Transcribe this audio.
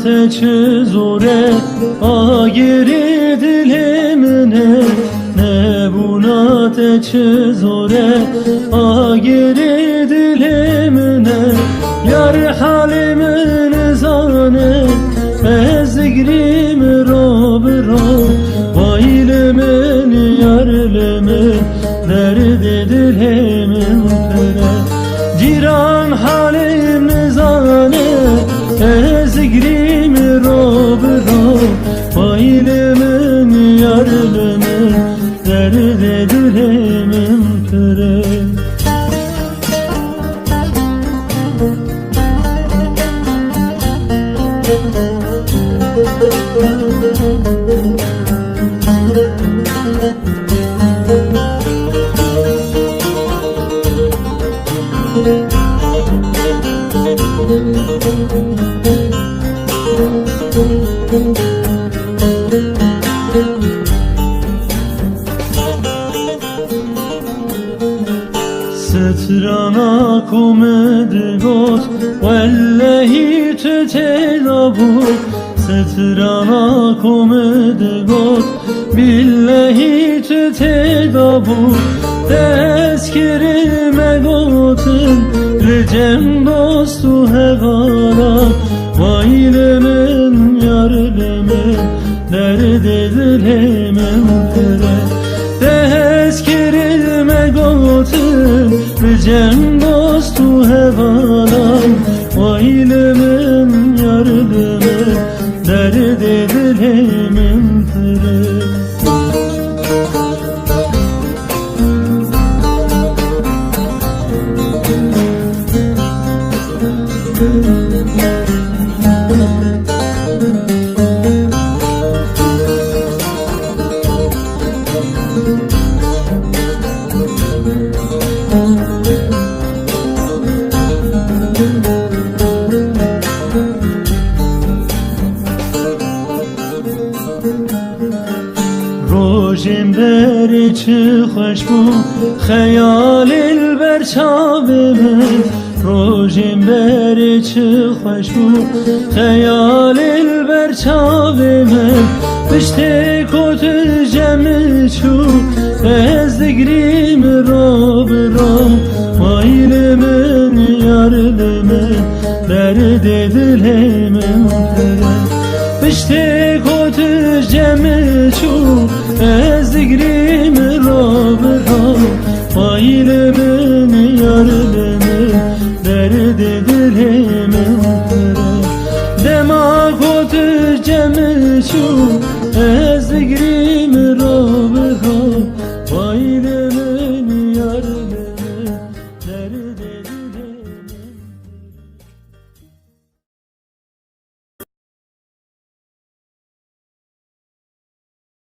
te zore agiri dilimine ne buna te zore agiri dilimine yar halimin zane ezgrim rob vaylimin yarlimin derdi dilimin pere ciran halim zane ezgrim rob vaylimin yarlimin derdi dilimin pere سترنا کومد گوت والله تو تلابو سترنا کومد گوت بالله تو تلابو تذکرime گوتن رجم دوستو هوارا vaylimin yarlimin derdi dilimin pere tezkirime gotun ricem dostu hevalan vaylimin yarlimin derdi dilimin pere روشم بری چه خوش بو خیال البر چاومه روشم بری چه خوش بو خیال البر چاومه پشت کت جمع چو از دگریم رو وایلمن یارلمن درد دلمن پشت کت جمع چو از دگریم رو وایلمن یارلمن درد دلمن دما کت جمع چو از دگریم رو وایلمن